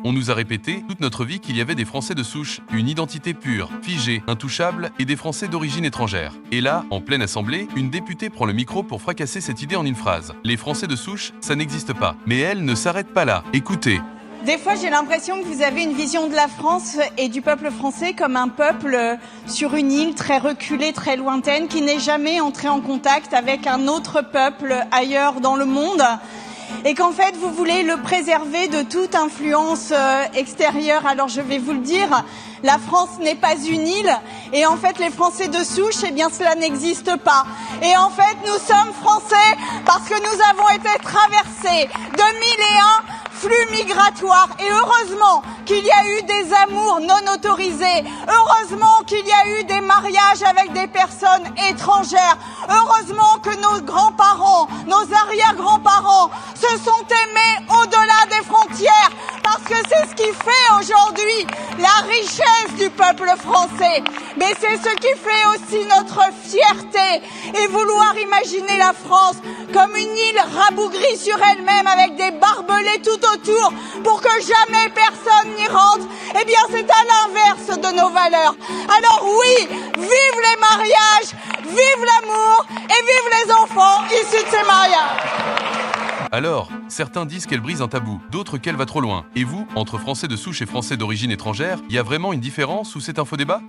On nous a répété toute notre vie qu'il y avait des Français de souche, une identité pure, figée, intouchable et des Français d'origine étrangère. Et là, en pleine assemblée, une députée prend le micro pour fracasser cette idée en une phrase. Les Français de souche, ça n'existe pas. Mais elle ne s'arrête pas là. Écoutez. Des fois, j'ai l'impression que vous avez une vision de la France et du peuple français comme un peuple sur une île très reculée, très lointaine, qui n'est jamais entré en contact avec un autre peuple ailleurs dans le monde. Et qu'en fait, vous voulez le préserver de toute influence extérieure. Alors, je vais vous le dire, la France n'est pas une île. Et en fait, les Français de souche, eh bien, cela n'existe pas. Et en fait, nous sommes Français parce que nous avons été traversés de 1001 flux migratoires. Et heureusement qu'il y a eu des amours non autorisés. Heureusement qu'il y a eu des mariages avec des personnes étrangères. Heureusement que nos grands-parents, nos arrière-grands-parents se sont aimés au-delà des frontières. Parce que c'est ce qui fait aujourd'hui la richesse du peuple français. Mais c'est ce qui fait aussi notre fierté. Et vouloir imaginer la France comme une île rabougrie sur elle-même avec des barbelés tout autour pour que jamais personne n'y rentre, eh bien c'est à l'inverse de nos valeurs. Alors oui, vive les mariages, vive l'amour et vive les enfants issus de ces mariages. Alors, certains disent qu'elle brise un tabou, d'autres qu'elle va trop loin. Et vous, entre Français de souche et Français d'origine étrangère, il y a vraiment une différence ou c'est un faux débat ?